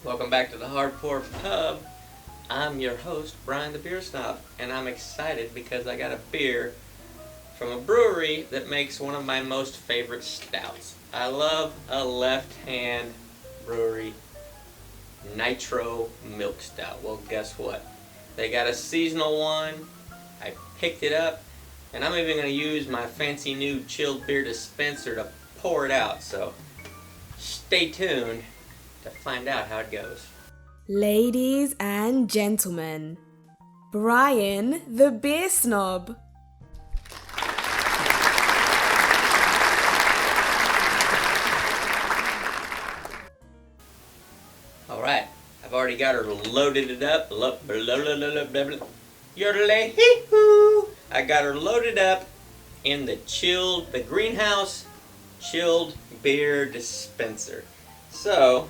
Welcome back to the Hardcore Pub. I'm your host, Brian the Beer Snob, and I'm excited because I got a beer from a brewery that makes one of my most favorite stouts. I love a left-hand brewery, Nitro Milk Stout. Well, guess what? They got a seasonal one. I picked it up, and I'm even going to use my fancy new chilled beer dispenser to pour it out. So stay tuned to find out how it goes. Ladies and gentlemen, Brian the Beer Snob. Alright, I've already got her loaded it up. I got her loaded up in the greenhouse chilled beer dispenser. So,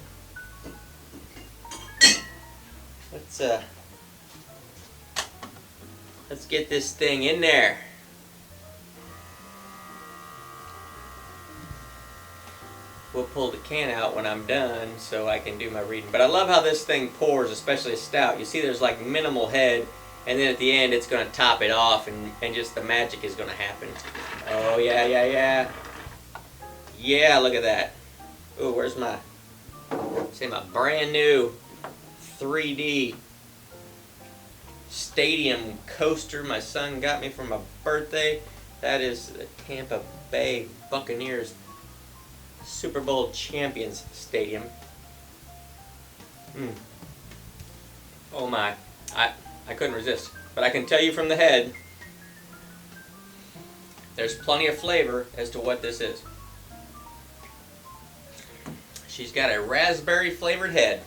let's get this thing in there. We'll pull the can out when I'm done so I can do my reading. But I love how this thing pours, especially a stout. You see there's like minimal head, and then at the end it's going to top it off, and just the magic is going to happen. Oh, yeah. Yeah, look at that. Ooh, where's my brand new 3D stadium coaster my son got me for my birthday. That is the Tampa Bay Buccaneers Super Bowl champions stadium. Oh my, I couldn't resist. But I can tell you from the head, there's plenty of flavor as to what this is. She's got a raspberry flavored head.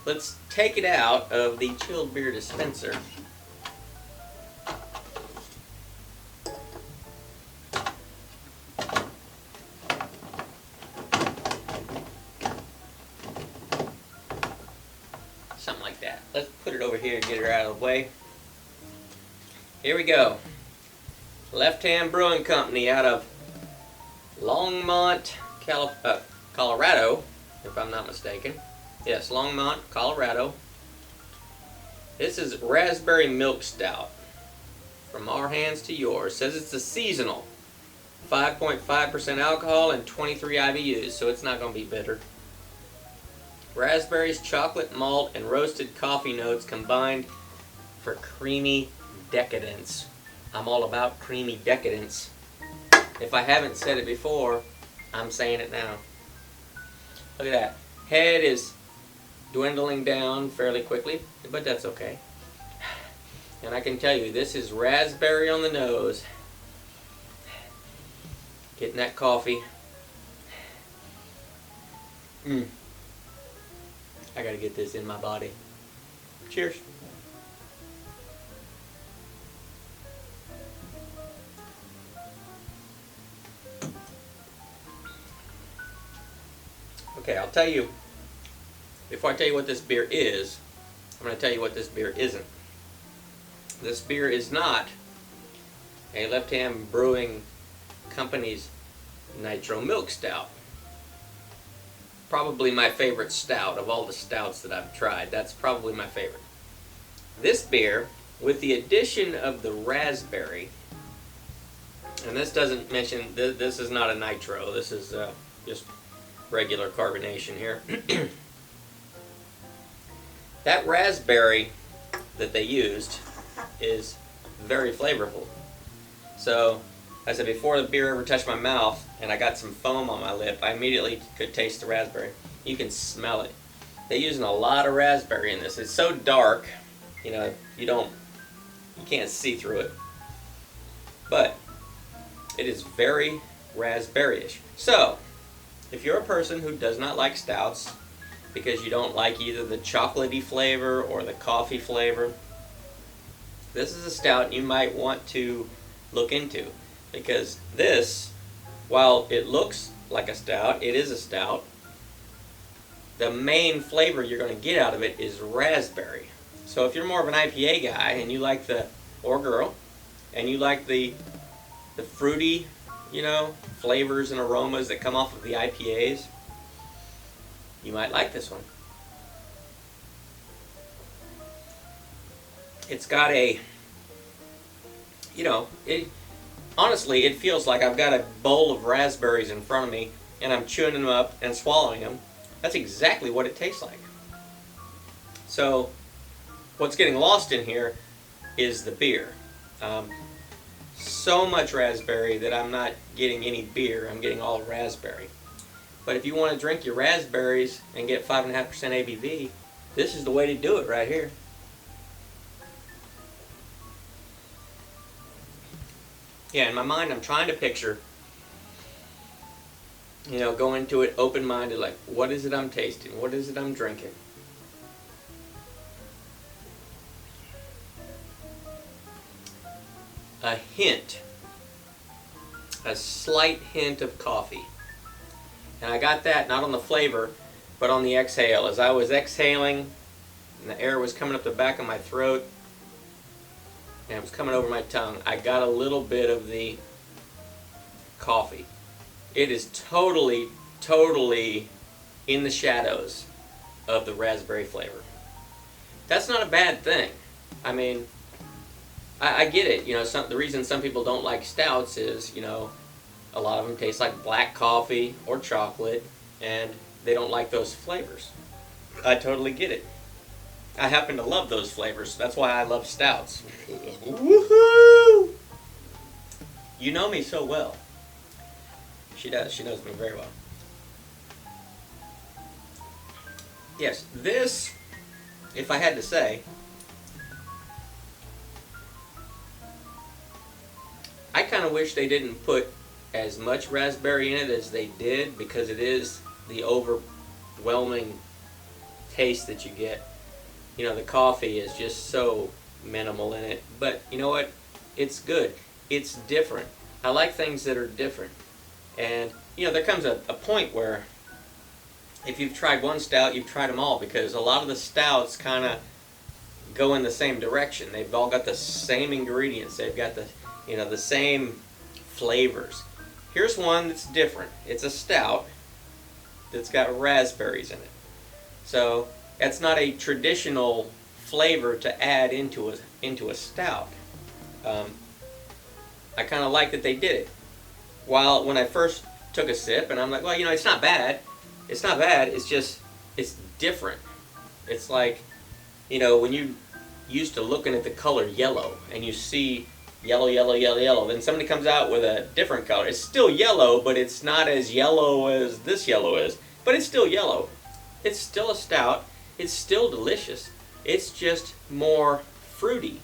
Let's take it out of the chilled beer dispenser. Something like that. Let's put it over here and get her out of the way. Here we go. Left Hand Brewing Company out of Longmont, Colorado, if I'm not mistaken. Yes, Longmont, Colorado. This is Raspberry Milk Stout. From our hands to yours. Says it's a seasonal. 5.5% alcohol and 23 IBUs, so it's not going to be bitter. Raspberries, chocolate, malt, and roasted coffee notes combined for creamy decadence. I'm all about creamy decadence. If I haven't said it before, I'm saying it now. Look at that. Head is dwindling down fairly quickly, but that's okay. And I can tell you, this is raspberry on the nose. Getting that coffee. I gotta get this in my body. Cheers. Okay, I'll tell you, before I tell you what this beer is, I'm going to tell you what this beer isn't. This beer is not a Left Hand Brewing Company's Nitro Milk Stout. Probably my favorite stout of all the stouts that I've tried. That's probably my favorite. This beer, with the addition of the raspberry, and this doesn't mention, this is not a nitro, this is just regular carbonation here. That raspberry that they used is very flavorful. So, I said before the beer ever touched my mouth and I got some foam on my lip, I immediately could taste the raspberry. You can smell it. They're using a lot of raspberry in this. It's so dark, you know, you can't see through it. But it is very raspberry-ish. So, if you're a person who does not like stouts because you don't like either the chocolatey flavor or the coffee flavor, this is a stout you might want to look into, because this, while it looks like a stout, it is a stout. The main flavor you're going to get out of it is raspberry. So if you're more of an IPA guy and you like or girl, and you like the fruity, you know, flavors and aromas that come off of the IPAs, you might like this one. It's got a, you know, honestly, it feels like I've got a bowl of raspberries in front of me and I'm chewing them up and swallowing them. That's exactly what it tastes like. So what's getting lost in here is the beer. So much raspberry that I'm not getting any beer. I'm getting all raspberry. But if you want to drink your raspberries and get 5.5% ABV, this is the way to do it right here. Yeah, in my mind, I'm trying to picture, you know, go into it open-minded, like, what is it I'm tasting? What is it I'm drinking? A hint, a slight hint of coffee. And I got that not on the flavor, but on the exhale. As I was exhaling, and the air was coming up the back of my throat, and it was coming over my tongue, I got a little bit of the coffee. It is totally, totally in the shadows of the raspberry flavor. That's not a bad thing. I mean, I get it. You know, the reason some people don't like stouts is, you know, a lot of them taste like black coffee or chocolate, and they don't like those flavors. I totally get it. I happen to love those flavors. That's why I love stouts. Woohoo! You know me so well. She does. She knows me very well. Yes, this, if I had to say, I kind of wish they didn't put as much raspberry in it as they did, because it is the overwhelming taste that you get. You know, the coffee is just so minimal in it. But you know what? It's good. It's different. I like things that are different. And, you know, there comes a point where if you've tried one stout, you've tried them all, because a lot of the stouts kind of go in the same direction. They've all got the same ingredients. They've got the, you know, the same flavors. Here's one that's different. It's a stout that's got raspberries in it. So that's not a traditional flavor to add into a stout. I kind of like that they did it. While when I first took a sip, and I'm like, well, you know, it's not bad. It's not bad. It's just, it's different. It's like, you know, when you used to looking at the color yellow, and you see yellow, yellow, yellow, yellow, then somebody comes out with a different color. It's still yellow, but it's not as yellow as this yellow is. But it's still yellow. It's still a stout. It's still delicious. It's just more fruity.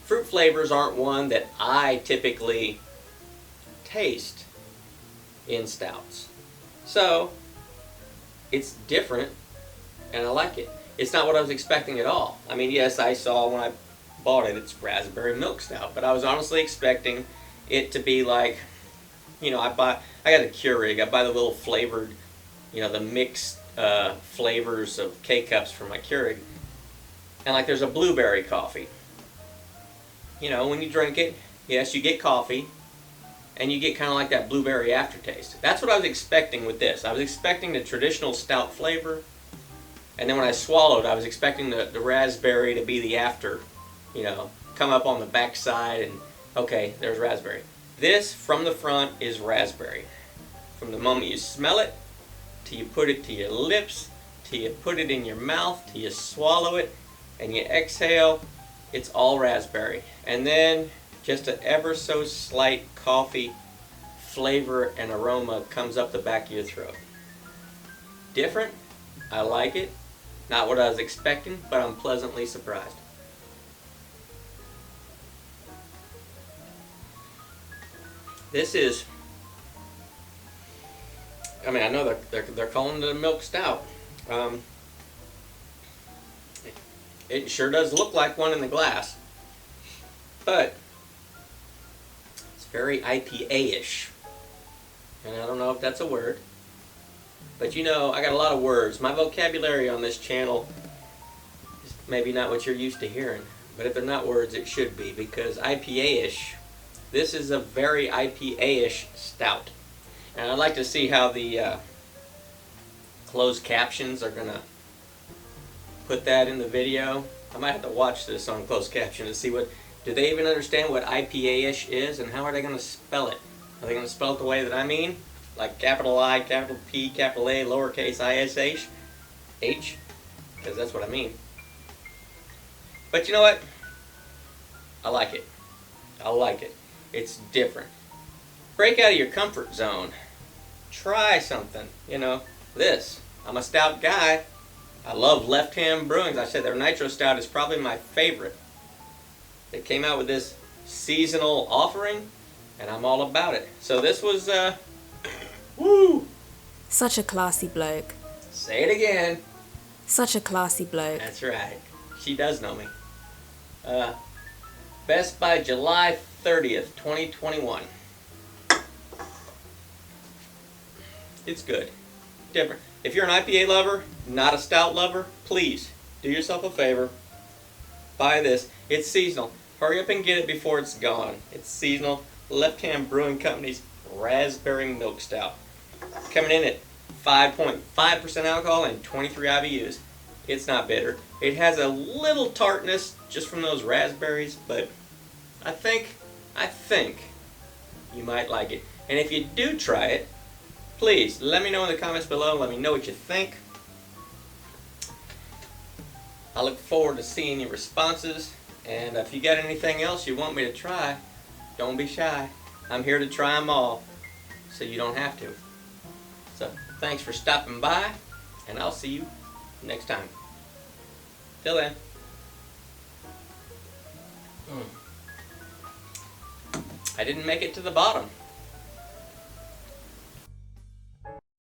Fruit flavors aren't one that I typically taste in stouts. So, it's different, and I like it. It's not what I was expecting at all. I mean, yes, I saw when I bought it, it's raspberry milk stout, but I was honestly expecting it to be like, you know, I got a Keurig. I buy the little flavored, you know, the mixed flavors of K-Cups from my Keurig. And like there's a blueberry coffee. You know, when you drink it, yes, you get coffee, and you get kind of like that blueberry aftertaste. That's what I was expecting with this. I was expecting the traditional stout flavor, and then when I swallowed, I was expecting the raspberry to be the after, you know, come up on the backside, and okay, there's raspberry. This, from the front, is raspberry. From the moment you smell it, till you put it to your lips, till you put it in your mouth, till you swallow it, and you exhale, it's all raspberry. And then just an ever so slight coffee flavor and aroma comes up the back of your throat. Different. I like it. Not what I was expecting, but I'm pleasantly surprised. This is, I mean, I know they're calling it a milk stout. It sure does look like one in the glass, but it's very IPA-ish, and I don't know if that's a word, but you know, I got a lot of words. My vocabulary on this channel is maybe not what you're used to hearing, but if they're not words, it should be, because IPA-ish, this is a very IPA-ish stout. And I'd like to see how the closed captions are going to put that in the video. I might have to watch this on closed caption to see do they even understand what IPA-ish is, and how are they going to spell it? Are they going to spell it the way that I mean? Like capital I, capital P, capital A, lowercase ish, H? Because that's what I mean. But you know what? I like it. I like it. It's different. Break out of your comfort zone. Try something. You know, this. I'm a stout guy. I love Left Hand Brewing. I said their Nitro Stout is probably my favorite. They came out with this seasonal offering, and I'm all about it. So this was, woo! Such a classy bloke. Say it again. Such a classy bloke. That's right. She does know me. Best by July 30th, 2021. It's good. Different. If you're an IPA lover, not a stout lover, please do yourself a favor. Buy this. It's seasonal. Hurry up and get it before it's gone. It's seasonal. Left Hand Brewing Company's Raspberry Milk Stout. Coming in at 5.5% alcohol and 23 IBUs. It's not bitter. It has a little tartness just from those raspberries, but I think you might like it. And if you do try it, please let me know in the comments below. Let me know what you think. I look forward to seeing your responses. And if you got anything else you want me to try, don't be shy. I'm here to try them all, so you don't have to. So thanks for stopping by, and I'll see you next time. Till then. I didn't make it to the bottom.